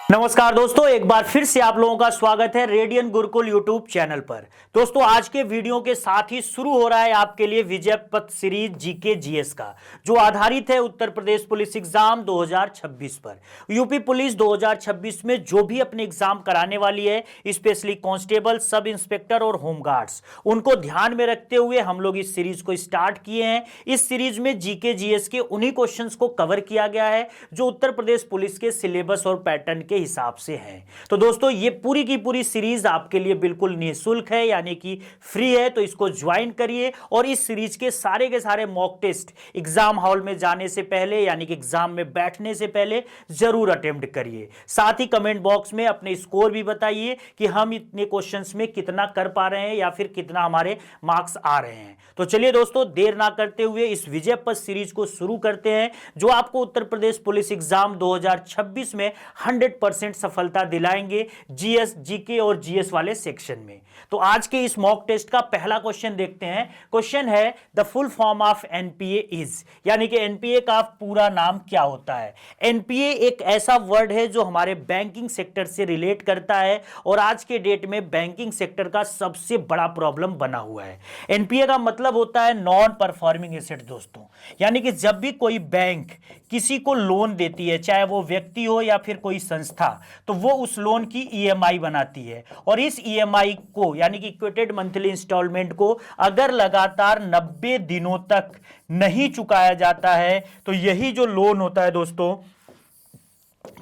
नमस्कार दोस्तों, एक बार फिर से आप लोगों का स्वागत है रेडियन गुरुकुल यूट्यूब चैनल पर। दोस्तों, आज के वीडियो के साथ ही शुरू हो रहा है आपके लिए विजय पथ सीरीज जीके जीएस का, जो आधारित है उत्तर प्रदेश पुलिस एग्जाम 2026 पर। यूपी पुलिस 2026 में जो भी अपने एग्जाम कराने वाली है, स्पेशली कांस्टेबल, सब इंस्पेक्टर और होमगार्ड्स, उनको ध्यान में रखते हुए हम लोग इस सीरीज को स्टार्ट किए हैं। इस सीरीज में जीके जीएस के उन्हीं क्वेश्चंस को कवर किया गया है जो उत्तर प्रदेश पुलिस के सिलेबस और पैटर्न के हिसाब से है। तो दोस्तों, ये पूरी की पूरी सीरीज आपके लिए बिल्कुल निःशुल्क है, यानी कि फ्री है। तो इसको ज्वाइन करिए और इस सीरीज के सारे मॉक टेस्ट एग्जाम हॉल में जाने से पहले, यानी कि एग्जाम में बैठने से पहले जरूर अटेम्प्ट करिए। साथ ही कमेंट बॉक्स में अपने स्कोर भी बताइए कि हम इतने क्वेश्चंस में कितना कर पा रहे हैं या फिर कितना हमारे मार्क्स आ रहे हैं। तो चलिए दोस्तों, देर ना करते हुए इस विजय पथ सीरीज को शुरू करते हैं, जो आपको उत्तर प्रदेश पुलिस एग्जाम 2026 में 100% सफलता दिलाएंगे जीएस, जीके और जीएस वाले सेक्शन में। तो आज के इस मॉक टेस्ट का पहला क्वेश्चन देखते हैं। क्वेश्चन है, the full form of NPA is, यानी कि एनपीए का पूरा नाम क्या होता है। एनपीए एक ऐसा वर्ड है जो हमारे बैंकिंग सेक्टर से रिलेट करता है और आज के डेट में बैंकिंग सेक्टर का सबसे बड़ा प्रॉब्लम बना हुआ है। एनपीए का मतलब होता है नॉन परफॉर्मिंग एसेट दोस्तों, यानी कि जब भी कोई बैंक किसी को लोन देती है, चाहे वो व्यक्ति हो या फिर कोई संस्था, तो वो उस लोन की ईएमआई बनाती है और इस ईएमआई को, यानी कि इक्वेटेड मंथली इंस्टॉलमेंट को, अगर लगातार 90 दिनों तक नहीं चुकाया जाता है तो यही जो लोन होता है दोस्तों,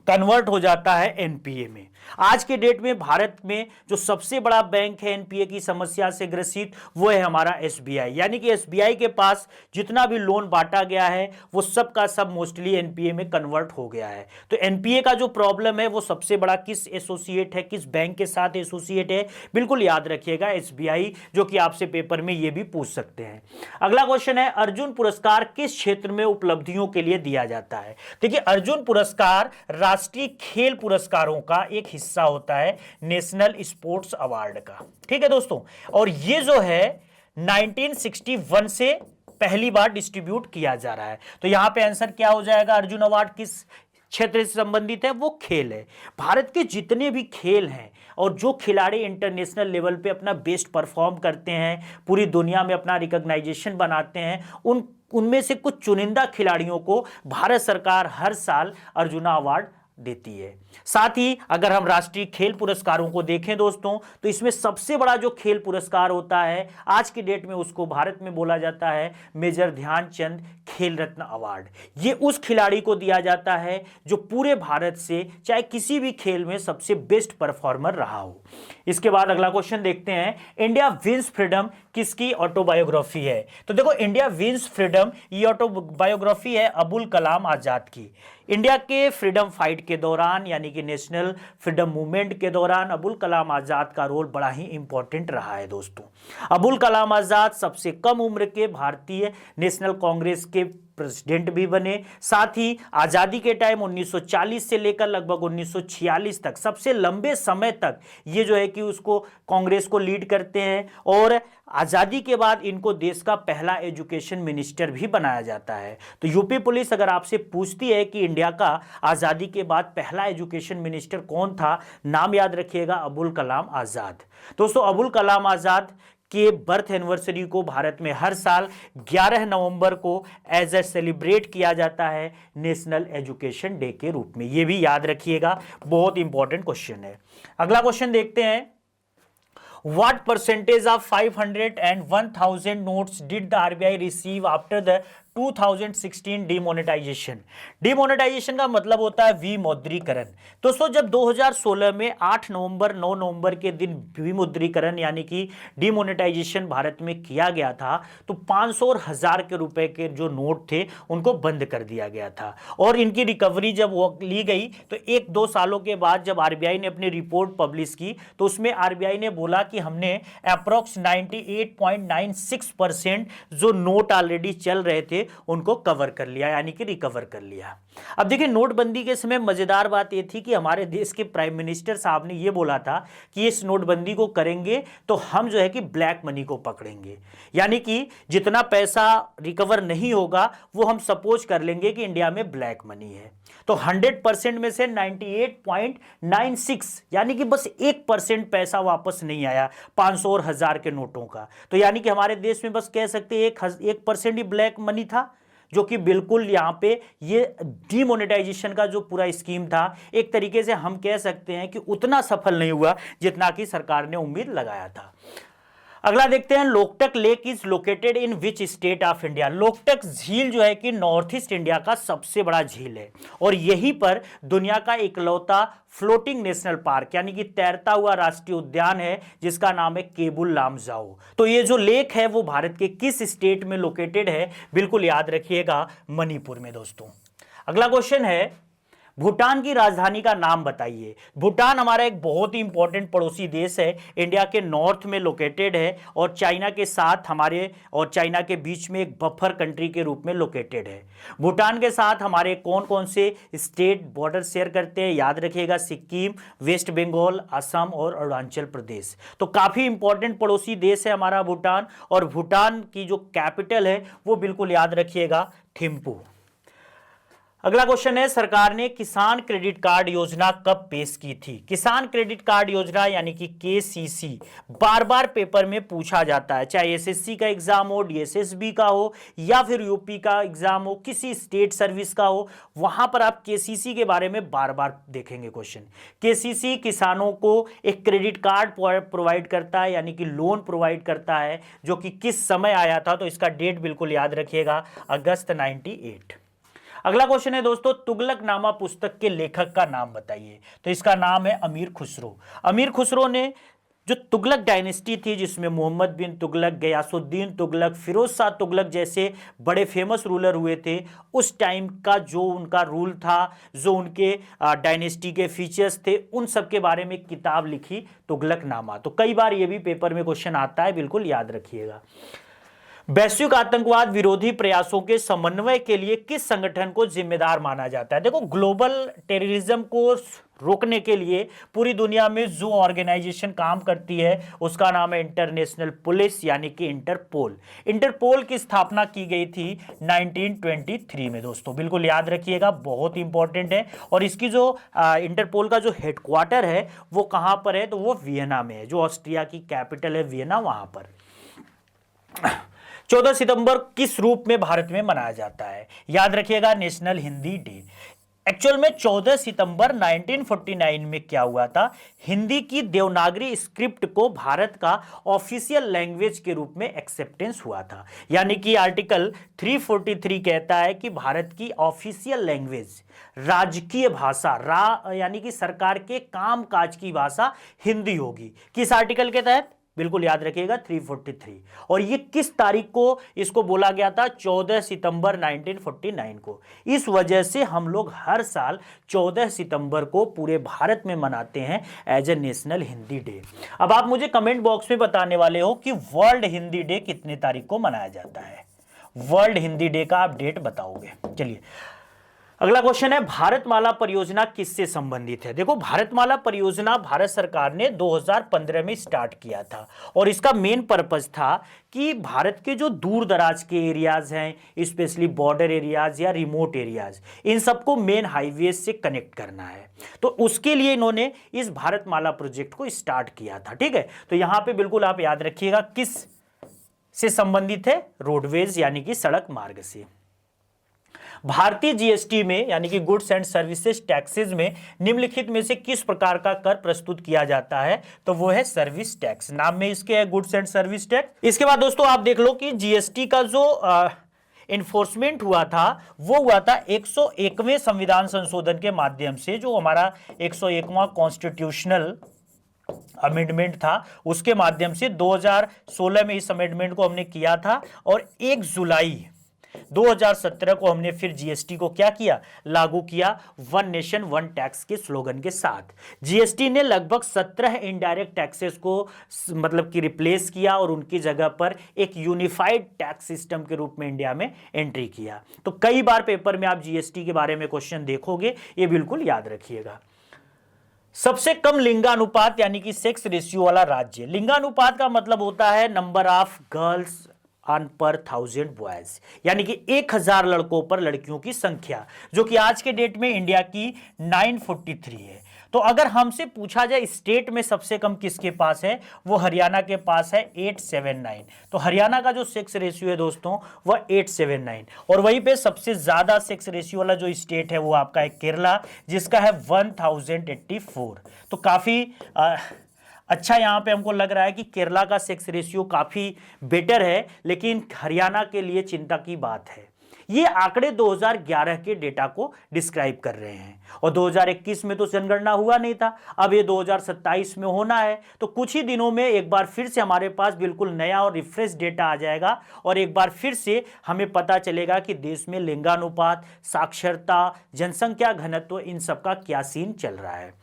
कन्वर्ट हो जाता है एनपीए में। आज के डेट में भारत में जो सबसे बड़ा बैंक है एनपीए की समस्या से ग्रसित, वो है हमारा एसबीआई। यानी कि एसबीआई के पास जितना भी लोन बांटा गया है वो सब का सब मोस्टली एनपीए में कन्वर्ट हो गया है। तो एनपीए का जो प्रॉब्लम है वो सबसे बड़ा किस एसोसिएट है, किस बैंक के साथ एसोसिएट है, बिल्कुल याद रखिएगा एसबीआई, जो कि आपसे पेपर में ये भी पूछ सकते हैं। अगला क्वेश्चन है, अर्जुन पुरस्कार किस क्षेत्र में उपलब्धियों के लिए दिया जाता है। देखिए, अर्जुन पुरस्कार राष्ट्रीय खेल पुरस्कारों का एक हिस्सा होता है, नेशनल स्पोर्ट्स अवार्ड का। ठीक है दोस्तों, और ये जो है 1961 से पहली बार डिस्ट्रीब्यूट किया जा रहा है। तो यहां पे आंसर क्या हो जाएगा, अर्जुन अवार्ड किस क्षेत्र से संबंधित है, वो खेल है। भारत के जितने भी खेल हैं और जो खिलाड़ी इंटरनेशनल लेवल पे अपना बेस्ट परफॉर्म करते हैं, पूरी दुनिया में अपना रिकॉग्नाइजेशन बनाते हैं, उनमें से कुछ चुनिंदा खिलाड़ियों को भारत सरकार हर साल अर्जुना अवार्ड देती है। साथ ही अगर हम राष्ट्रीय खेल पुरस्कारों को देखें दोस्तों, तो इसमें सबसे बड़ा जो खेल पुरस्कार होता है आज की डेट में, उसको भारत में बोला जाता है मेजर ध्यानचंद खेल रत्न अवार्ड। ये उस खिलाड़ी को दिया जाता है जो पूरे भारत से चाहे किसी भी खेल में सबसे बेस्ट परफॉर्मर रहा हो। इसके बाद अगला क्वेश्चन देखते हैं, इंडिया विंस फ्रीडम किसकी ऑटोबायोग्राफी है। तो देखो, इंडिया विंस फ्रीडम ये ऑटोबायोग्राफी है अबुल कलाम आजाद की। इंडिया के फ्रीडम फाइट के दौरान, यानी कि नेशनल फ्रीडम मूवमेंट के दौरान, अबुल कलाम आजाद का रोल बड़ा ही इंपॉर्टेंट रहा है दोस्तों। अबुल कलाम आजाद सबसे कम उम्र के भारतीय नेशनल कांग्रेस के प्रेसिडेंट भी बने। साथ ही आज़ादी के टाइम 1940 से लेकर लगभग 1946 तक, सबसे लंबे समय तक ये जो है कि उसको कांग्रेस को लीड करते हैं और आज़ादी के बाद इनको देश का पहला एजुकेशन मिनिस्टर भी बनाया जाता है। तो यूपी पुलिस अगर आपसे पूछती है कि इंडिया का आज़ादी के बाद पहला एजुकेशन मिनिस्टर कौन था, नाम याद रखिएगा, अबुल कलाम आज़ाद। दोस्तों, अबुल कलाम आज़ाद के बर्थ एनिवर्सरी को भारत में हर साल 11 नवंबर को एज ए सेलिब्रेट किया जाता है नेशनल एजुकेशन डे के रूप में। ये भी याद रखिएगा, बहुत इंपॉर्टेंट क्वेश्चन है। अगला क्वेश्चन देखते हैं, What percentage of 500 and 1000 notes did the RBI receive after the 2016 demonetisation. Demonetisation का मतलब होता है विमुद्रीकरण। दोस्तों, जब 2016 में 8 नवंबर 9 नवंबर के दिन विमुद्रीकरण यानी कि डिमोनेटाइजेशन भारत में किया गया था, तो 500 और 1000 के रुपए के जो नोट थे उनको बंद कर दिया गया था और इनकी रिकवरी जब वो ली गई तो 1-2 सालों के बाद जब आरबीआई ने अपनी रिपोर्ट पब्लिश की तो उसमें आरबीआई ने बोला कि हमने अप्रोक्स 98.96% जो नोट ऑलरेडी चल रहे थे उनको कवर कर लिया, यानी कि रिकवर कर लिया। अब देखिए, नोटबंदी के समय मजेदार बात यह थी कि हमारे देश के प्राइम मिनिस्टर साहब ने यह बोला था कि इस नोटबंदी को करेंगे तो हम जो है कि ब्लैक मनी को पकड़ेंगे, यानी कि जितना पैसा रिकवर नहीं होगा वो हम सपोज कर लेंगे कि इंडिया में ब्लैक मनी है। तो 100% में से 98.96 यानी कि बस 1% पैसा वापस नहीं आया 500 और 1000 के नोटों का। तो यानी कि हमारे देश में बस कह सकते हैं 1% ही ब्लैक मनी था, जो कि बिल्कुल यहां पे ये डीमोनेटाइजेशन का जो पूरा स्कीम था, एक तरीके से हम कह सकते हैं कि उतना सफल नहीं हुआ जितना कि सरकार ने उम्मीद लगाया था। अगला देखते हैं, Loktak lake is located in which state of India. Loktak झील जो है कि नॉर्थ ईस्ट इंडिया का सबसे बड़ा झील है और यहीं पर दुनिया का इकलौता फ्लोटिंग नेशनल पार्क यानी कि तैरता हुआ राष्ट्रीय उद्यान है, जिसका नाम है केबुल लामजाओ। तो ये जो लेक है वो भारत के किस स्टेट में लोकेटेड है, बिल्कुल याद रखिएगा, मणिपुर में दोस्तों। अगला क्वेश्चन है, भूटान की राजधानी का नाम बताइए। भूटान हमारा एक बहुत ही इंपॉर्टेंट पड़ोसी देश है, इंडिया के नॉर्थ में लोकेटेड है और चाइना के साथ हमारे और चाइना के बीच में एक बफर कंट्री के रूप में लोकेटेड है। भूटान के साथ हमारे कौन कौन से स्टेट बॉर्डर शेयर करते हैं, याद रखिएगा, सिक्किम, वेस्ट बंगाल, असम और अरुणाचल प्रदेश। तो काफी इंपॉर्टेंट पड़ोसी देश है हमारा भूटान, और भूटान की जो कैपिटल है वो बिल्कुल याद रखिएगा, थिम्पू। अगला क्वेश्चन है, सरकार ने किसान क्रेडिट कार्ड योजना कब पेश की थी। किसान क्रेडिट कार्ड योजना यानी कि केसीसी बार बार पेपर में पूछा जाता है, चाहे एसएससी का एग्जाम हो, डीएसएसबी का हो या फिर यूपी का एग्जाम हो, किसी स्टेट सर्विस का हो, वहां पर आप केसीसी के बारे में बार बार देखेंगे क्वेश्चन। केसीसी किसानों को एक क्रेडिट कार्ड प्रोवाइड करता है, यानी कि लोन प्रोवाइड करता है, जो कि किस समय आया था, तो इसका डेट बिल्कुल याद रखिएगा, अगस्त 98। अगला क्वेश्चन है दोस्तों, तुगलकनामा पुस्तक के लेखक का नाम बताइए। तो इसका नाम है अमीर खुसरो। अमीर खुसरो ने जो तुगलक डायनेस्टी थी, जिसमें मोहम्मद बिन तुगलक, गयासुद्दीन तुगलक, फिरोज शाह तुगलक जैसे बड़े फेमस रूलर हुए थे, उस टाइम का जो उनका रूल था, जो उनके डायनेस्टी के फीचर्स थे, उन सब के बारे में किताब लिखी, तुगलकनामा। तो कई बार ये भी पेपर में क्वेश्चन आता है, बिल्कुल याद रखिएगा। वैश्विक आतंकवाद विरोधी प्रयासों के समन्वय के लिए किस संगठन को जिम्मेदार माना जाता है। देखो, ग्लोबल टेररिज्म को रोकने के लिए पूरी दुनिया में जो ऑर्गेनाइजेशन काम करती है उसका नाम है इंटरनेशनल पुलिस यानी कि इंटरपोल। इंटरपोल की स्थापना की गई थी 1923 में दोस्तों, बिल्कुल याद रखिएगा, बहुत इंपॉर्टेंट है। और इसकी जो इंटरपोल का जो हेडक्वार्टर है वो कहां पर है, तो वो वियना में है, जो ऑस्ट्रिया की कैपिटल है वियना, वहां पर। 14 सितंबर किस रूप में भारत में मनाया जाता है, याद रखिएगा, नेशनल हिंदी डे। एक्चुअल में 14 सितंबर 1949 में क्या हुआ था, हिंदी की देवनागरी स्क्रिप्ट को भारत का ऑफिशियल लैंग्वेज के रूप में एक्सेप्टेंस हुआ था। यानी कि आर्टिकल 343 कहता है कि भारत की ऑफिशियल लैंग्वेज, राजकीय भाषा, यानी कि सरकार के काम काज की भाषा हिंदी होगी। किस आर्टिकल के तहत, बिल्कुल याद रखिएगा, 343। और ये किस तारीख को इसको बोला गया था, 14 सितंबर 1949 को। इस वजह से हम लोग हर साल 14 सितंबर को पूरे भारत में मनाते हैं as a national Hindi day. अब आप मुझे कमेंट बॉक्स में बताने वाले हो कि वर्ल्ड हिंदी डे कितने तारीख को मनाया जाता है। वर्ल्ड हिंदी डे का आप डेट बताओगे। चलिए, अगला क्वेश्चन है, भारतमाला परियोजना किससे संबंधित है। देखो, भारतमाला परियोजना भारत सरकार ने 2015 में स्टार्ट किया था और इसका मेन पर्पस था कि भारत के जो दूर दराज के एरियाज हैं, स्पेशली बॉर्डर एरियाज या रिमोट एरियाज, इन सबको मेन हाईवे से कनेक्ट करना है। तो उसके लिए इन्होंने इस भारतमाला प्रोजेक्ट को स्टार्ट किया था। ठीक है, तो यहां पर बिल्कुल आप याद रखिएगा किस से संबंधित है, रोडवेज यानी कि सड़क मार्ग से। भारतीय जीएसटी में यानी कि गुड्स एंड सर्विसेज टैक्सेस में निम्नलिखित में से किस प्रकार का कर प्रस्तुत किया जाता है, तो वो है सर्विस टैक्स। नाम में इसके है गुड्स एंड सर्विस टैक्स। इसके बाद दोस्तों आप देख लो कि जीएसटी का जो इन्फोर्समेंट हुआ था वो हुआ था 101वें संविधान संशोधन के माध्यम से, जो हमारा 101वां कॉन्स्टिट्यूशनल अमेंडमेंट था, उसके माध्यम से 2016 में इस अमेंडमेंट को हमने किया था। और 1 जुलाई 2017 को हमने फिर जीएसटी को क्या किया, लागू किया, वन नेशन वन टैक्स के स्लोगन के साथ। जीएसटी ने लगभग 17 इनडायरेक्ट टैक्सेस को मतलब कि रिप्लेस किया और उनकी जगह पर एक यूनिफाइड टैक्स सिस्टम के रूप में इंडिया में एंट्री किया। तो कई बार पेपर में आप जीएसटी के बारे में क्वेश्चन देखोगे, ये बिल्कुल याद रखिएगा। सबसे कम लिंगानुपात यानी कि सेक्स रेशियो वाला राज्य। लिंगानुपात का मतलब होता है नंबर ऑफ गर्ल्स ऑन पर 1000 बॉयज, यानी कि 1000 लड़कों पर लड़कियों की संख्या, जो कि आज के डेट में इंडिया की 943 है। तो अगर हमसे पूछा जाए स्टेट में सबसे कम किसके पास है, वो हरियाणा के पास है 879। तो हरियाणा का जो सेक्स रेशियो है दोस्तों वह 879, और वहीं पे सबसे ज्यादा सेक्स रेशियो वाला जो स्टेट है वो आपका है केरला, जिसका है 1084। तो काफी अच्छा यहाँ पे हमको लग रहा है कि केरला का सेक्स रेशियो काफी बेटर है, लेकिन हरियाणा के लिए चिंता की बात है। ये आंकड़े 2011 के डेटा को डिस्क्राइब कर रहे हैं, और 2021 में तो जनगणना हुआ नहीं था, अब ये 2027 में होना है। तो कुछ ही दिनों में एक बार फिर से हमारे पास बिल्कुल नया और रिफ्रेश डेटा आ जाएगा, और एक बार फिर से हमें पता चलेगा कि देश में लिंगानुपात, साक्षरता, जनसंख्या घनत्व, इन सब का क्या सीन चल रहा है।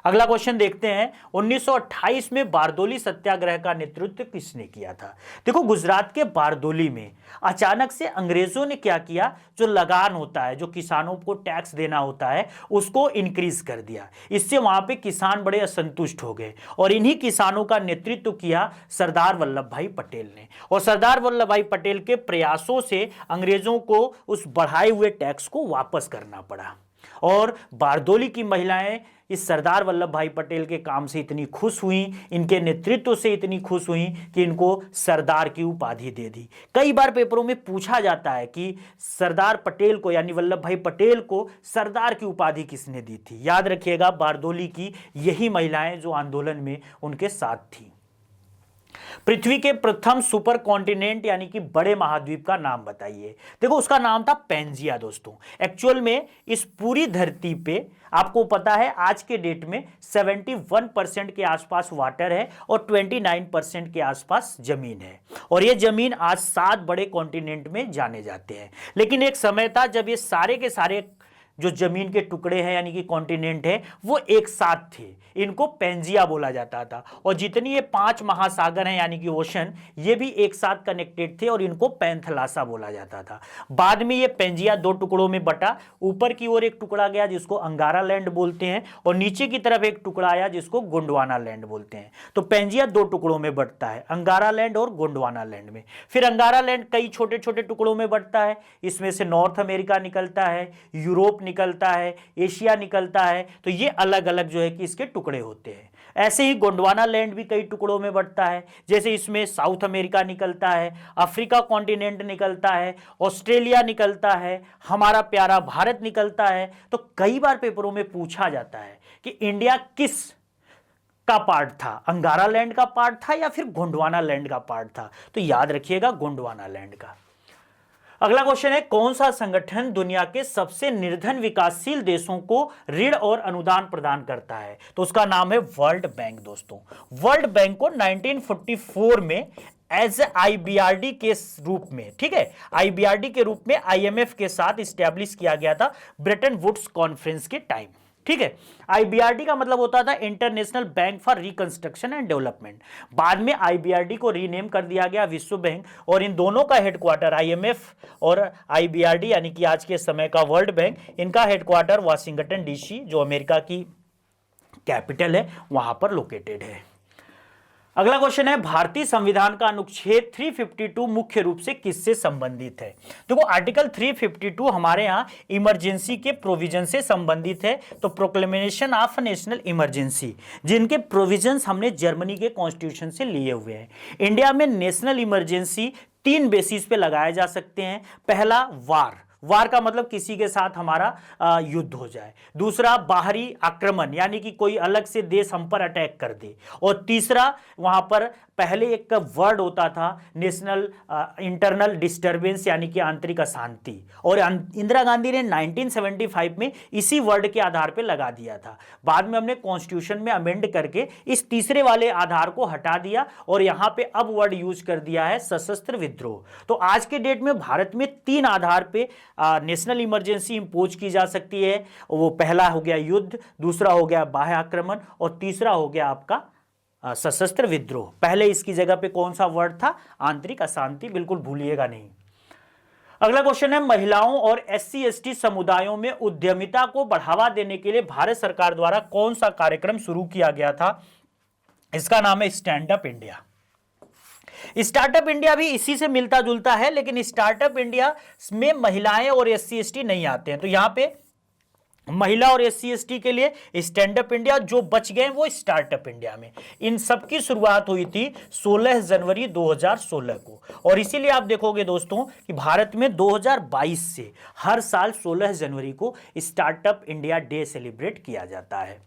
अगला क्वेश्चन देखते हैं, 1928 में बारदोली सत्याग्रह का नेतृत्व किसने किया था। देखो, गुजरात के बारदोली में अचानक से अंग्रेजों ने क्या किया, जो लगान होता है, जो किसानों को टैक्स देना होता है, उसको इंक्रीज कर दिया। इससे वहां पे किसान बड़े असंतुष्ट हो गए, और इन्हीं किसानों का नेतृत्व किया सरदार वल्लभ भाई पटेल ने, और सरदार वल्लभ भाई पटेल के प्रयासों से अंग्रेजों को उस बढ़ाए हुए टैक्स को वापस करना पड़ा। और बारदोली की महिलाएं इस सरदार वल्लभ भाई पटेल के काम से इतनी खुश हुई, इनके नेतृत्व से इतनी खुश हुई कि इनको सरदार की उपाधि दे दी। कई बार पेपरों में पूछा जाता है कि सरदार पटेल को यानी वल्लभ भाई पटेल को सरदार की उपाधि किसने दी थी। याद रखिएगा, बारदोली की यही महिलाएं जो आंदोलन में उनके साथ थी। पृथ्वी के प्रथम सुपर कॉन्टिनेंट यानी कि बड़े महाद्वीप का नाम बताइए। देखो, उसका नाम था पेंजिया दोस्तों। एक्चुअल में इस पूरी धरती पे आपको पता है आज के डेट में 71% के आसपास वाटर है और 29% के आसपास जमीन है, और ये जमीन आज 7 बड़े कॉन्टिनेंट में जाने जाते हैं। लेकिन एक समय था जब ये सारे के सारे जो जमीन के टुकड़े हैं यानी कि कॉन्टिनेंट है वो एक साथ थे, इनको पेंजिया बोला जाता था। और जितनी ये 5 महासागर हैं यानी कि ओशन, ये भी एक साथ कनेक्टेड थे और इनको पैंथलासा बोला जाता था। बाद में ये पेंजिया 2 टुकड़ों में बटा, ऊपर की ओर एक टुकड़ा गया जिसको अंगारा लैंड बोलते हैं, और नीचे की तरफ एक टुकड़ा आया जिसको गोंडवाना लैंड बोलते हैं। तो पेंजिया 2 टुकड़ों में बटता है, अंगारा लैंड और गोंडवाना लैंड में। फिर अंगारा लैंड कई छोटे छोटे टुकड़ों में बटता है, इसमें से नॉर्थ अमेरिका निकलता है, यूरोप निकलता है, एशिया निकलता है। तो ये अलग अलग जो है कि इसके टुकड़े होते हैं। ऐसे ही गोंडवाना लैंड भी कई टुकड़ों में बंटता है, जैसे इसमें साउथ अमेरिका निकलता है, अफ्रीका कॉन्टिनेंट निकलता है, ऑस्ट्रेलिया निकलता है, हमारा प्यारा भारत निकलता है। तो कई बार पेपरों में पूछा जाता है कि इंडिया किस का पार्ट था, अंगारा लैंड का पार्ट था या फिर गोंडवाना लैंड का पार्ट था। तो याद रखिएगा गोंडवाना लैंड का। अगला क्वेश्चन है, कौन सा संगठन दुनिया के सबसे निर्धन विकासशील देशों को ऋण और अनुदान प्रदान करता है। तो उसका नाम है वर्ल्ड बैंक दोस्तों। वर्ल्ड बैंक को 1944 में एज आईबीआरडी के रूप में, ठीक है, आईबीआरडी के रूप में आईएमएफ के साथ इस्टेब्लिश किया गया था ब्रेटन वुड्स कॉन्फ्रेंस के टाइम। ठीक है, आईबीआरडी का मतलब होता था international bank for reconstruction and development. बाद में आईबीआरडी को रीनेम कर दिया गया विश्व बैंक, और इन दोनों का हेडक्वार्टर आईएमएफ और आईबीआरडी यानी कि आज के समय का वर्ल्ड बैंक, इनका हेडक्वार्टर वाशिंगटन डीसी जो अमेरिका की कैपिटल है वहां पर लोकेटेड है। अगला क्वेश्चन है, भारतीय संविधान का अनुच्छेद 352 मुख्य रूप से किससे संबंधित है। देखो, आर्टिकल 352 हमारे यहाँ इमरजेंसी के प्रोविजन से संबंधित है। तो प्रोक्लेमेशन ऑफ नेशनल इमरजेंसी, जिनके प्रोविजंस हमने जर्मनी के कॉन्स्टिट्यूशन से लिए हुए हैं। इंडिया में नेशनल इमरजेंसी 3 बेसिस पे लगाए जा सकते हैं। पहला, वार का मतलब किसी के साथ हमारा युद्ध हो जाए। दूसरा, बाहरी आक्रमण यानी कि कोई अलग से देश हम पर अटैक कर दे। और तीसरा, वहां पर पहले एक वर्ड होता था नेशनल इंटरनल डिस्टर्बेंस यानी कि आंतरिक अशांति, और इंदिरा गांधी ने 1975 में इसी वर्ड के आधार पर लगा दिया था। बाद में हमने कॉन्स्टिट्यूशन में अमेंड करके इस तीसरे वाले आधार को हटा दिया और यहां पे अब वर्ड यूज कर दिया है सशस्त्र विद्रोह। तो आज के डेट में भारत में 3 आधार पे नेशनल इमरजेंसी इंपोज की जा सकती है। वो पहला हो गया युद्ध, दूसरा हो गया बाह्य आक्रमण और तीसरा हो गया आपका सशस्त्र विद्रोह। पहले इसकी जगह पे कौन सा वर्ड था? आंतरिक अशांति, बिल्कुल भूलिएगा नहीं। अगला क्वेश्चन है, महिलाओं और एससी एसटी समुदायों में उद्यमिता को बढ़ावा देने के लिए भारत सरकार द्वारा कौन सा कार्यक्रम शुरू किया गया था? इसका नाम है stand up India. Startup India भी इसी से मिलता जुलता है, लेकिन स्टार्टअप इंडिया में महिलाएं और एससी एसटी नहीं आते हैं। तो यहां पे महिला और एससी एसटी के लिए स्टैंड अप इंडिया, जो बच गए वो स्टार्टअप इंडिया में। इन सब की शुरुआत हुई थी 16 जनवरी 2016 को, और इसीलिए आप देखोगे दोस्तों कि भारत में 2022 से हर साल 16 जनवरी को स्टार्टअप इंडिया डे सेलिब्रेट किया जाता है।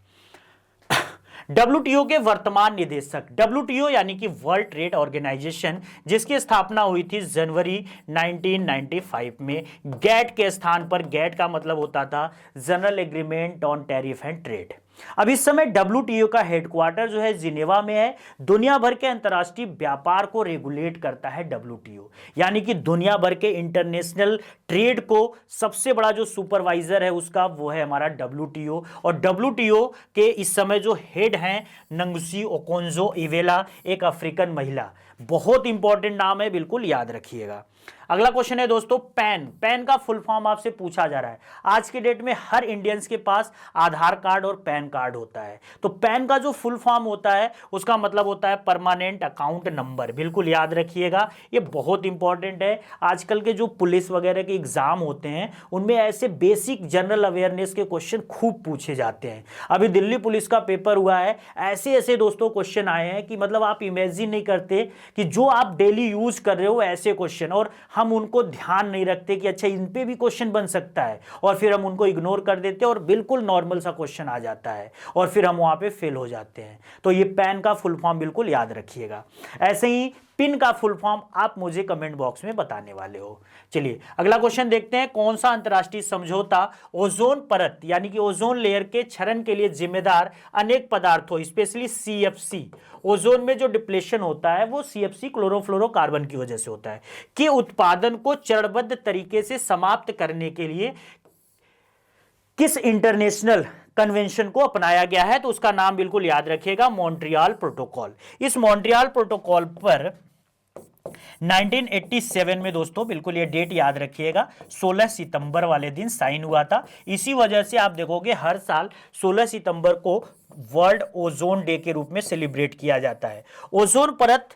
WTO के वर्तमान निदेशक, WTO यानी कि वर्ल्ड ट्रेड ऑर्गेनाइजेशन, जिसकी स्थापना हुई थी जनवरी 1995 में, गैट के स्थान पर, गैट का मतलब होता था general agreement on tariff and trade. अब इस समय WTO का हेडक्वार्टर जो है जिनेवा में है। दुनिया भर के अंतर्राष्ट्रीय व्यापार को रेगुलेट करता है WTO, यानी कि दुनिया भर के इंटरनेशनल ट्रेड को सबसे बड़ा जो सुपरवाइजर है उसका वो है हमारा WTO। और WTO के इस समय जो हेड हैं नंगसी ओकोंजो इवेला, एक अफ्रीकन महिला। बहुत इंपॉर्टेंट नाम है, बिल्कुल याद रखिएगा। अगला क्वेश्चन है दोस्तों, पैन। पैन का फुल फॉर्म आपसे पूछा जा रहा है। आज के डेट में हर इंडियंस के पास आधार कार्ड और पैन कार्ड होता है। तो पैन का जो फुल फॉर्म होता है उसका मतलब होता है परमानेंट अकाउंट नंबर, बिल्कुल याद रखिएगा, ये बहुत इंपॉर्टेंट है। आजकल के जो पुलिस वगैरह के एग्जाम होते हैं उनमें ऐसे बेसिक जनरल अवेयरनेस के क्वेश्चन खूब पूछे जाते हैं। अभी दिल्ली पुलिस का पेपर हुआ है, ऐसे ऐसे दोस्तों क्वेश्चन आए हैं कि मतलब आप इमेजिन नहीं करते कि जो आप डेली यूज कर रहे हो ऐसे क्वेश्चन, और हम उनको ध्यान नहीं रखते कि अच्छा इन पे भी क्वेश्चन बन सकता है, और फिर हम उनको इग्नोर कर देते हैं और बिल्कुल नॉर्मल सा क्वेश्चन आ जाता है और फिर हम वहां पे फेल हो जाते हैं। तो ये पैन का फुल फॉर्म बिल्कुल याद रखिएगा। ऐसे ही पिन का फुल फॉर्म आप मुझे कमेंट बॉक्स में बताने वाले हो। चलिए अगला क्वेश्चन देखते हैं, कौन सा अंतरराष्ट्रीय समझौता ओजोन परत यानी कि ओजोन लेयर के क्षरण के लिए जिम्मेदार अनेक पदार्थों, स्पेशली CFC, ओजोन में जो डिप्लेशन होता है वो CFC क्लोरोफ्लोरोकार्बन की वजह से होता है, के उत्पादन को चरणबद्ध तरीके से समाप्त करने के लिए किस इंटरनेशनल कन्वेंशन को अपनाया गया है? तो उसका नाम बिल्कुल याद रखिएगा, मॉन्ट्रियल प्रोटोकॉल। इस मॉन्ट्रियल प्रोटोकॉल पर 1987 में दोस्तों, बिल्कुल ये डेट याद रखिएगा, 16 सितंबर वाले दिन साइन हुआ था। इसी वजह से आप देखोगे हर साल 16 सितंबर को वर्ल्ड ओजोन डे के रूप में सेलिब्रेट किया जाता है। ओजोन परत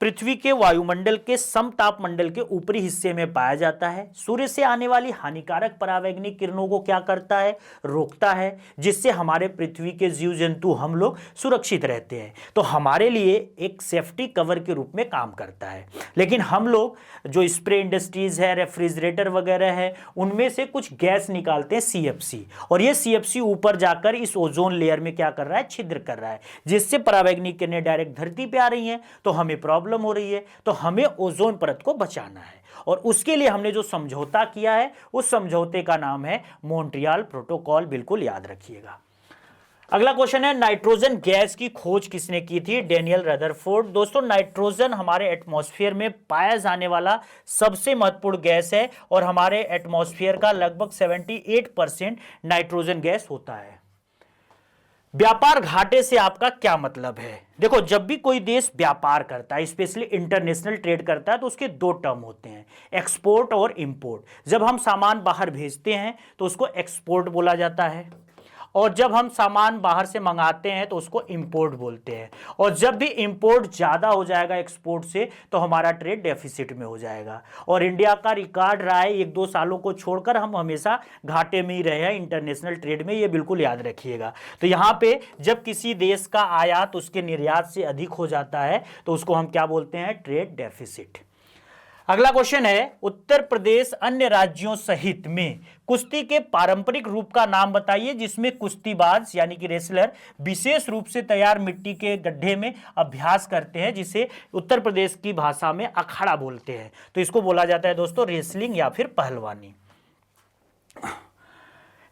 पृथ्वी के वायुमंडल के समतापमंडल के ऊपरी हिस्से में पाया जाता है। सूर्य से आने वाली हानिकारक परावैंगनिक किरणों को क्या करता है? रोकता है, जिससे हमारे पृथ्वी के जीव जंतु, हम लोग सुरक्षित रहते हैं। तो हमारे लिए एक सेफ्टी कवर के रूप में काम करता है। लेकिन हम लोग जो स्प्रे इंडस्ट्रीज है, रेफ्रिजरेटर वगैरह है, उनमें से कुछ गैस निकालते हैं CFC, और ये CFC ऊपर जाकर इस ओजोन लेयर में क्या कर रहा है? छिद्र कर रहा है, जिससे परावैंगनिक किरणें डायरेक्ट धरती पे आ रही हैं, तो हमें प्रॉब्लम हो रही है। तो हमें ओजोन परत को बचाना है, और उसके लिए हमने जो समझौता किया है उस समझौते का नाम है मॉन्ट्रियल प्रोटोकॉल, बिल्कुल याद रखिएगा। अगला क्वेश्चन है, नाइट्रोजन गैस की खोज किसने की थी? Daniel Rutherford. दोस्तों नाइट्रोजन हमारे एटमॉस्फेयर में पाया जाने वाला सबसे महत्वपूर्ण गैस है, और हमारे एटमॉस्फेयर का लगभग 78% नाइट्रोजन गैस होता है। व्यापार घाटे से आपका क्या मतलब है? देखो, जब भी कोई देश व्यापार करता है, स्पेशली इंटरनेशनल ट्रेड करता है, तो उसके 2 टर्म होते हैं, एक्सपोर्ट और इंपोर्ट। जब हम सामान बाहर भेजते हैं तो उसको एक्सपोर्ट बोला जाता है, और जब हम सामान बाहर से मंगाते हैं तो उसको इंपोर्ट बोलते हैं। और जब भी इंपोर्ट ज़्यादा हो जाएगा एक्सपोर्ट से तो हमारा ट्रेड डेफिसिट में हो जाएगा। और इंडिया का रिकॉर्ड रहा है 1-2 सालों को छोड़कर हम हमेशा घाटे में ही रहे हैं इंटरनेशनल ट्रेड में, ये बिल्कुल याद रखिएगा। तो यहाँ पे जब किसी देश का आयात उसके निर्यात से अधिक हो जाता है तो उसको हम क्या बोलते हैं? Trade deficit. अगला क्वेश्चन है, उत्तर प्रदेश अन्य राज्यों सहित में कुश्ती के पारंपरिक रूप का नाम बताइए जिसमें कुश्तीबाज यानी कि रेसलर विशेष रूप से तैयार मिट्टी के गड्ढे में अभ्यास करते हैं, जिसे उत्तर प्रदेश की भाषा में अखाड़ा बोलते हैं। तो इसको बोला जाता है दोस्तों रेसलिंग या फिर पहलवानी।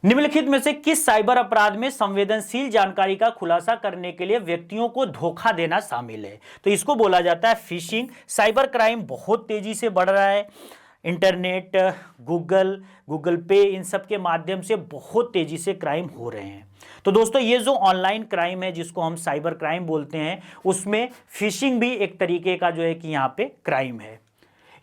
निम्नलिखित में से किस साइबर अपराध में संवेदनशील जानकारी का खुलासा करने के लिए व्यक्तियों को धोखा देना शामिल है? तो इसको बोला जाता है फिशिंग। साइबर क्राइम बहुत तेजी से बढ़ रहा है। इंटरनेट, गूगल पे, इन सब के माध्यम से बहुत तेजी से क्राइम हो रहे हैं। तो दोस्तों ये जो ऑनलाइन क्राइम है जिसको हम साइबर क्राइम बोलते हैं, उसमें फिशिंग भी एक तरीके का जो है कि यहाँ पे क्राइम है।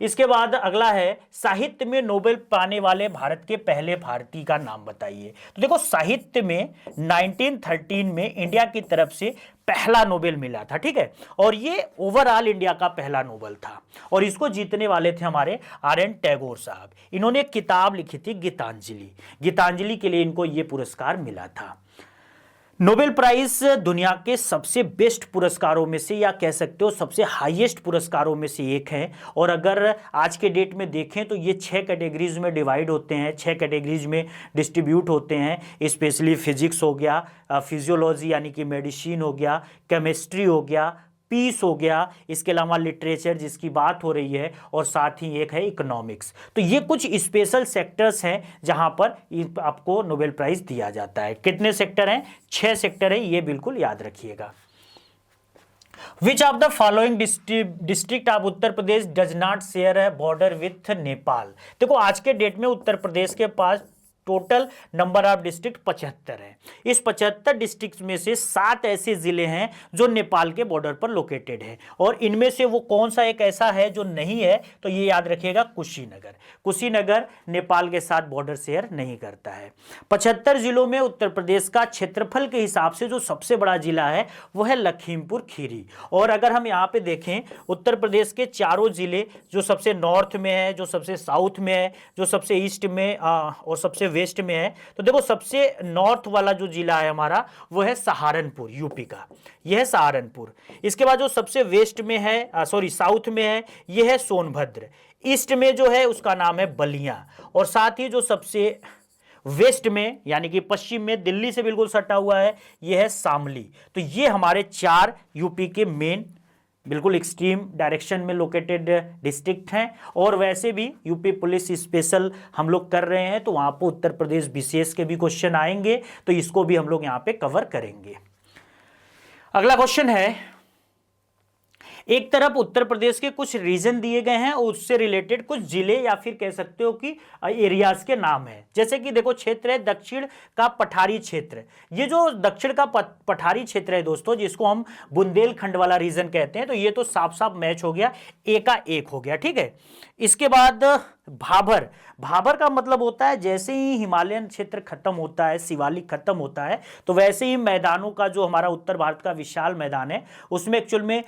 इसके बाद अगला है, साहित्य में नोबेल पाने वाले भारत के पहले भारतीय का नाम बताइए। तो देखो साहित्य में 1913 में इंडिया की तरफ से पहला नोबेल मिला था, ठीक है, और ये ओवरऑल इंडिया का पहला नोबेल था और इसको जीतने वाले थे हमारे आर.एन. टैगोर साहब। इन्होंने एक किताब लिखी थी गीतांजलि। गीतांजलि के लिए इनको ये पुरस्कार मिला था। नोबेल प्राइज दुनिया के सबसे बेस्ट पुरस्कारों में से, या कह सकते हो सबसे हाईएस्ट पुरस्कारों में से एक है। और अगर आज के डेट में देखें तो ये 6 कैटेगरीज में डिवाइड होते हैं, 6 कैटेगरीज में डिस्ट्रीब्यूट होते हैं। स्पेशली फिजिक्स हो गया, फिजियोलॉजी यानी कि मेडिसिन हो गया, केमिस्ट्री हो गया, पीस हो गया, इसके अलावा लिटरेचर जिसकी बात हो रही है, और साथ ही एक है इकोनॉमिक्स। तो ये कुछ स्पेशल सेक्टर्स हैं जहां पर आपको नोबेल प्राइज दिया जाता है। कितने सेक्टर हैं? 6 सेक्टर हैं, ये बिल्कुल याद रखिएगा। Which of the following district of Uttar Pradesh does not share है बॉर्डर विथ नेपाल? देखो आज के डेट में उत्तर प्रदेश के पास टोटल नंबर ऑफ डिस्ट्रिक्ट 75 है। इस 75 डिस्ट्रिक्ट में से 7 ऐसे जिले हैं जो नेपाल के बॉर्डर पर लोकेटेड है, और इनमें से वो कौन सा एक ऐसा है जो नहीं है? तो ये याद रखिएगा, कुशीनगर। कुशीनगर नेपाल के साथ बॉर्डर शेयर नहीं करता है। 75 जिलों में उत्तर प्रदेश का क्षेत्रफल के हिसाब से जो सबसे बड़ा जिला है वो है लखीमपुर खीरी। और अगर हम यहाँ पे देखें, उत्तर प्रदेश के चारों जिले, जो सबसे नॉर्थ में है, जो सबसे साउथ में है, जो सबसे ईस्ट में और सबसे वेस्ट में है, तो देखो सबसे नॉर्थ वाला जो जिला है हमारा वो है सहारनपुर, यूपी का, यह है सहारनपुर। इसके बाद जो सबसे वेस्ट में है, साउथ में है, यह है सोनभद्र। ईस्ट में जो है उसका नाम है बलिया, और साथ ही जो सबसे वेस्ट में यानी कि पश्चिम में दिल्ली से बिल्कुल सटा हुआ है, यह है शामली। तो ये हमारे 4 यूपी के मेन बिल्कुल एक्सट्रीम डायरेक्शन में लोकेटेड डिस्ट्रिक्ट हैं। और वैसे भी यूपी पुलिस स्पेशल हम लोग कर रहे हैं, तो वहाँ पर उत्तर प्रदेश विशेष के भी क्वेश्चन आएंगे, तो इसको भी हम लोग यहाँ पे कवर करेंगे। अगला क्वेश्चन है, एक तरफ उत्तर प्रदेश के कुछ रीजन दिए गए हैं और उससे रिलेटेड कुछ जिले या फिर कह सकते हो कि एरियाज के नाम है। जैसे कि देखो क्षेत्र है दक्षिण का पठारी क्षेत्र। ये जो दक्षिण का पठारी क्षेत्र है दोस्तों, जिसको हम बुंदेलखंड वाला रीजन कहते हैं, तो ये तो साफ साफ मैच हो गया, एक का एक हो गया, ठीक है। इसके बाद भाबर, भाबर का मतलब होता है जैसे ही हिमालयन क्षेत्र खत्म होता है, शिवालिक खत्म होता है, तो वैसे ही मैदानों का जो हमारा उत्तर भारत का विशाल मैदान है उसमें एक्चुअल में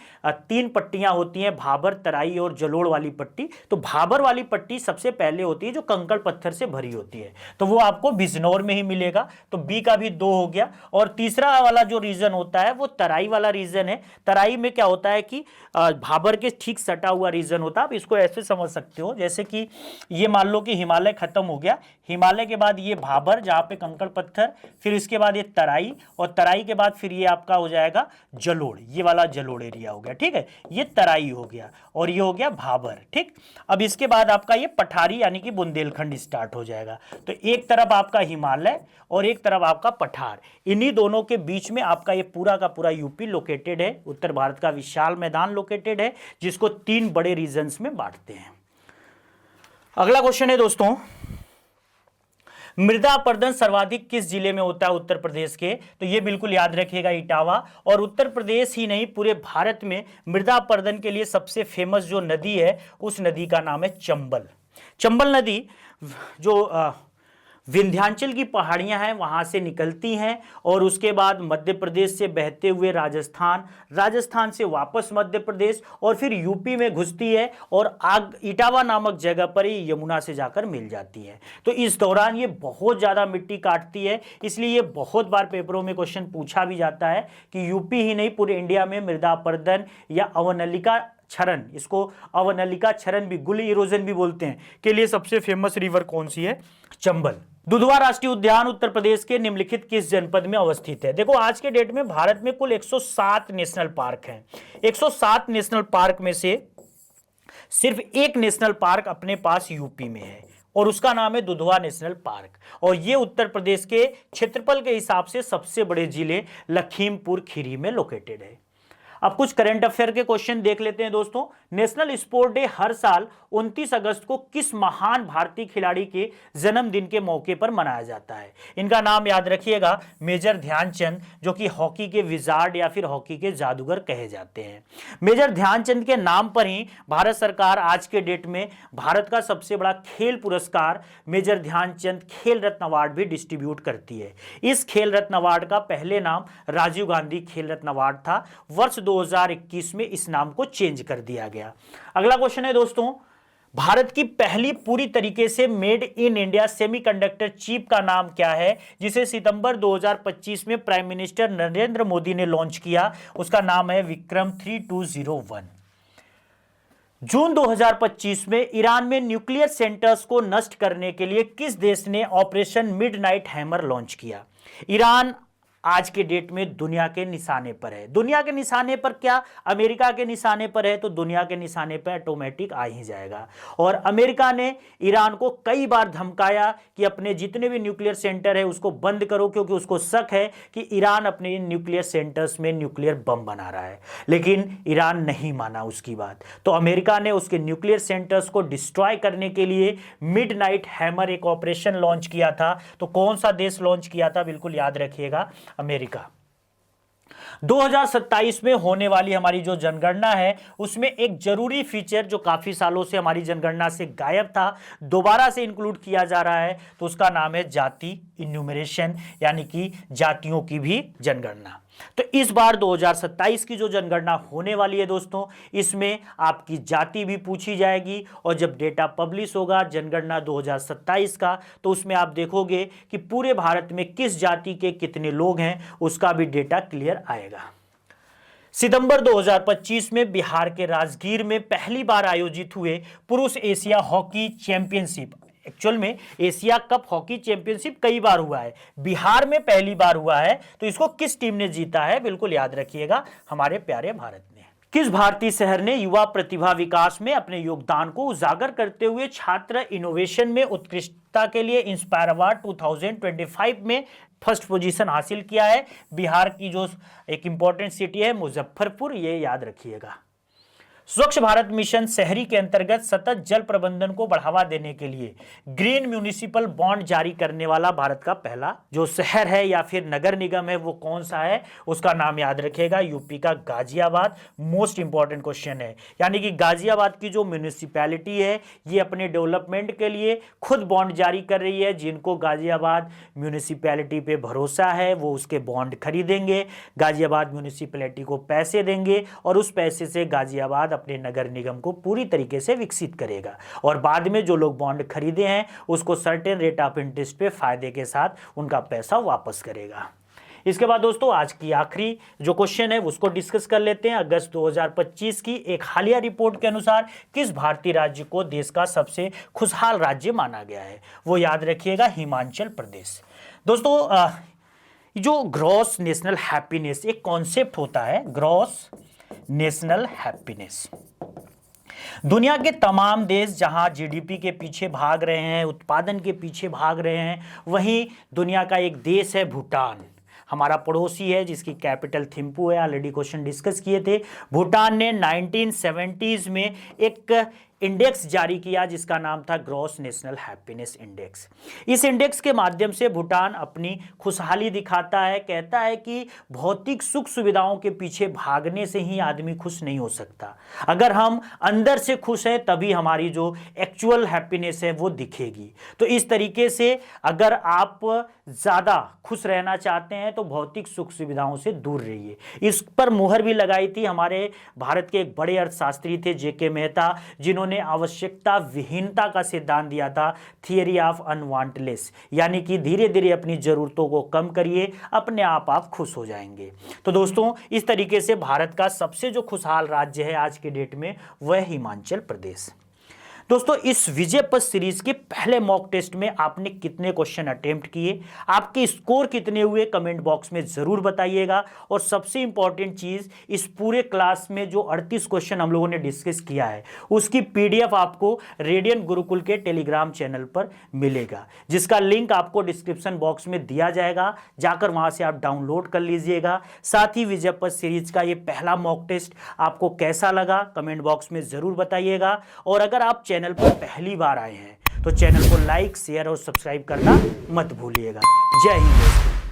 3 पट्टियां होती हैं, भाबर, तराई और जलोढ़ वाली पट्टी। तो भाबर वाली पट्टी सबसे पहले होती है जो कंकड़ पत्थर से भरी होती है, तो वो आपको बिजनौर में ही मिलेगा। तो बी का भी 2 हो गया। और तीसरा वाला जो रीजन होता है वो तराई वाला रीजन है। तराई में क्या होता है कि भाबर के ठीक सटा हुआ रीजन होता है। आप इसको ऐसे समझ सकते हो जैसे कि ये मान लो कि हिमालय खत्म हो गया, हिमालय के बाद ये भाबर जहां पे कंकड़ पत्थर, फिर इसके बाद ये तराई, और तराई के बाद फिर ये आपका हो जाएगा जलोढ़, ये वाला जलोढ़ एरिया हो गया, ठीक है। ये तराई हो गया और ये हो गया भाबर, ठीक। अब इसके बाद आपका ये पठारी यानी कि बुंदेलखंड स्टार्ट हो जाएगा। तो एक तरफ आपका हिमालय और एक तरफ आपका पठार, इन्हीं दोनों के बीच में आपका ये पूरा का पूरा यूपी लोकेटेड है। उत्तर भारत का विशाल मैदान लोकेटेड है, जिसको 3 बड़े रीजन्स में बांटते हैं। अगला क्वेश्चन है दोस्तों, मृदा अपरदन सर्वाधिक किस जिले में होता है उत्तर प्रदेश के? तो ये बिल्कुल याद रखिएगा, इटावा। और उत्तर प्रदेश ही नहीं पूरे भारत में मृदा अपरदन के लिए सबसे फेमस जो नदी है उस नदी का नाम है चंबल। चंबल नदी जो विंध्याचल की पहाड़ियां हैं वहां से निकलती हैं, और उसके बाद मध्य प्रदेश से बहते हुए राजस्थान, राजस्थान से वापस मध्य प्रदेश, और फिर यूपी में घुसती है और इटावा नामक जगह पर ही यमुना से जाकर मिल जाती है। तो इस दौरान ये बहुत ज़्यादा मिट्टी काटती है, इसलिए ये बहुत बार पेपरों में क्वेश्चन पूछा भी जाता है कि यूपी ही नहीं पूरे इंडिया में मृदा अपरदन या अवनलिका क्षरण, इसको अवनलिका क्षरण भी, गुल इरोजन भी बोलते हैं, के लिए सबसे फेमस रिवर कौन सी है? चंबल। दुधवा राष्ट्रीय उद्यान उत्तर प्रदेश के निम्नलिखित किस जनपद में अवस्थित है? देखो आज के डेट में भारत में कुल 107 नेशनल पार्क हैं। 107 नेशनल पार्क में से सिर्फ एक नेशनल पार्क अपने पास यूपी में है और उसका नाम है दुधवा नेशनल पार्क, और ये उत्तर प्रदेश के क्षेत्रफल के हिसाब से सबसे बड़े जिले लखीमपुर खीरी में लोकेटेड है। अब कुछ करंट अफेयर के क्वेश्चन देख लेते हैं दोस्तों। नेशनल स्पोर्ट डे हर साल 29 अगस्त को किस महान भारतीय खिलाड़ी के जन्मदिन के मौके पर मनाया जाता है? इनका नाम याद रखिएगा, मेजर ध्यानचंद, जो कि हॉकी के विजार्ड या फिर हॉकी के जादूगर कहे जाते हैं। मेजर ध्यानचंद के नाम पर ही भारत सरकार आज के डेट में भारत का सबसे बड़ा खेल पुरस्कार मेजर ध्यानचंद खेल रत्न अवार्ड भी डिस्ट्रीब्यूट करती है। इस खेल रत्न अवार्ड का पहले नाम राजीव गांधी खेल रत्न अवार्ड था। वर्ष 2021 में इस नाम को चेंज कर दिया गया। अगला क्वेश्चन है दोस्तों, भारत की पहली पूरी तरीके से made in India semiconductor chip का नाम क्या है, जिसे सितंबर 2025 में प्राइम मिनिस्टर नरेंद्र मोदी ने लॉन्च किया? उसका नाम है विक्रम 3201। जून 2025 में ईरान में न्यूक्लियर सेंटर्स को नष्ट करने के लिए किस देश ने ऑपरेशन मिडनाइट हैमर लॉन्च किया? ईरान आज के डेट में दुनिया के निशाने पर है। दुनिया के निशाने पर क्या? अमेरिका के निशाने पर है, तो दुनिया के निशाने पर ऑटोमेटिक आ ही जाएगा। और अमेरिका ने ईरान को कई बार धमकाया कि अपने जितने भी न्यूक्लियर सेंटर है उसको बंद करो, क्योंकि उसको शक है कि ईरान अपने न्यूक्लियर सेंटर्स में न्यूक्लियर बम बना रहा है। लेकिन ईरान नहीं माना उसकी बात, तो अमेरिका ने उसके न्यूक्लियर सेंटर्स को डिस्ट्रॉय करने के लिए मिडनाइट हैमर एक ऑपरेशन लॉन्च किया था। तो कौन सा देश लॉन्च किया था? बिल्कुल याद रखिएगा, अमेरिका। 2027 में होने वाली हमारी जो जनगणना है उसमें एक जरूरी फीचर जो काफी सालों से हमारी जनगणना से गायब था, दोबारा से इंक्लूड किया जा रहा है, तो उसका नाम है जाति इन्यूमरेशन, यानी कि जातियों की भी जनगणना। तो इस बार 2027 की जो जनगणना होने वाली है दोस्तों, इसमें आपकी जाति भी पूछी जाएगी, और जब डेटा पब्लिश होगा जनगणना 2027 का, तो उसमें आप देखोगे कि पूरे भारत में किस जाति के कितने लोग हैं, उसका भी डेटा क्लियर आएगा। सितंबर 2025 में बिहार के राजगीर में पहली बार आयोजित हुए पुरुष एशिया हॉकी चैंपियनशिप, एक्चुअल में एशिया कप हॉकी चैंपियनशिप कई बार हुआ है, बिहार में पहली बार हुआ है, तो इसको किस टीम ने जीता है? बिल्कुल याद रखिएगा, हमारे प्यारे भारत ने। किस भारतीय शहर ने युवा प्रतिभा विकास में अपने योगदान को उजागर करते हुए छात्र इनोवेशन में उत्कृष्टता के लिए इंस्पायर अवार्ड 2025 में फर्स्ट पोजीशन हासिल किया है? बिहार की जो एक इंपॉर्टेंट सिटी है मुजफ्फरपुर, ये याद रखिएगा। स्वच्छ भारत मिशन शहरी के अंतर्गत सतत जल प्रबंधन को बढ़ावा देने के लिए ग्रीन म्यूनिसिपल बॉन्ड जारी करने वाला भारत का पहला जो शहर है या फिर नगर निगम है वो कौन सा है? उसका नाम याद रखिएगा, यूपी का गाजियाबाद। मोस्ट इंपॉर्टेंट क्वेश्चन है, यानी कि गाजियाबाद की जो म्यूनिसिपैलिटी है ये अपने डेवलपमेंट के लिए खुद बॉन्ड जारी कर रही है। जिनको गाजियाबाद म्यूनिसिपैलिटी पे भरोसा है वो उसके बॉन्ड खरीदेंगे, गाजियाबाद म्यूनिसिपैलिटी को पैसे देंगे और उस पैसे से गाजियाबाद अपने नगर निगम को पूरी तरीके से विकसित करेगा, और बाद में जो लोग बॉन्ड खरीदे हैं उसको सर्टेन रेट ऑफ इंटरेस्ट पे फायदे के साथ उनका पैसा वापस करेगा। इसके बाद दोस्तों आज की आखिरी जो क्वेश्चन है उसको डिस्कस कर लेते हैं। अगस्त 2025 की एक हालिया रिपोर्ट के अनुसार किस भारतीय राज्य को देश का सबसे खुशहाल राज्य माना गया है? वो याद रखिएगा, हिमाचल प्रदेश। दोस्तों जो ग्रॉस नेशनल हैप्पीनेस एक कॉन्सेप्ट होता है, ग्रॉस नेशनल हैप्पीनेस, दुनिया के तमाम देश जहां जीडीपी के पीछे भाग रहे हैं, उत्पादन के पीछे भाग रहे हैं, वहीं दुनिया का एक देश है भूटान, हमारा पड़ोसी है जिसकी कैपिटल थिम्पू है। ऑलरेडी क्वेश्चन डिस्कस किए थे। भूटान ने 1970s में एक इंडेक्स जारी किया जिसका नाम था ग्रॉस नेशनल हैप्पीनेस इंडेक्स। इस इंडेक्स के माध्यम से भूटान अपनी खुशहाली दिखाता है, कहता है कि भौतिक सुख सुविधाओं के पीछे भागने से ही आदमी खुश नहीं हो सकता, अगर हम अंदर से खुश हैं तभी हमारी जो एक्चुअल हैप्पीनेस है वो दिखेगी। तो इस तरीके से अगर आप ज़्यादा खुश रहना चाहते हैं तो भौतिक सुख सुविधाओं से दूर रहिए। इस पर मुहर भी लगाई थी हमारे भारत के एक बड़े अर्थशास्त्री थे जेके मेहता, जिन्होंने उन्होंने आवश्यकता विहीनता का सिद्धांत दिया था, थियरी ऑफ अनवांटलेस, यानी कि धीरे धीरे अपनी जरूरतों को कम करिए, अपने आप खुश हो जाएंगे। तो दोस्तों इस तरीके से भारत का सबसे जो खुशहाल राज्य है आज के डेट में वह हिमाचल प्रदेश। दोस्तों इस विजय पथ सीरीज के पहले मॉक टेस्ट में आपने कितने क्वेश्चन अटेम्प्ट किए, आपके स्कोर कितने हुए, कमेंट बॉक्स में जरूर बताइएगा। और सबसे इंपॉर्टेंट चीज, इस पूरे क्लास में जो 38 क्वेश्चन हम लोगों ने डिस्कस किया है उसकी पीडीएफ आपको रेडियन गुरुकुल के टेलीग्राम चैनल पर मिलेगा, जिसका लिंक आपको डिस्क्रिप्शन बॉक्स में दिया जाएगा, जाकर वहां से आप डाउनलोड कर लीजिएगा। साथ ही विजय पथ सीरीज का ये पहला मॉक टेस्ट आपको कैसा लगा कमेंट बॉक्स में जरूर बताइएगा। और अगर आप चैनल पर पहली बार आए हैं तो चैनल को लाइक, शेयर और सब्सक्राइब करना मत भूलिएगा। जय हिंद।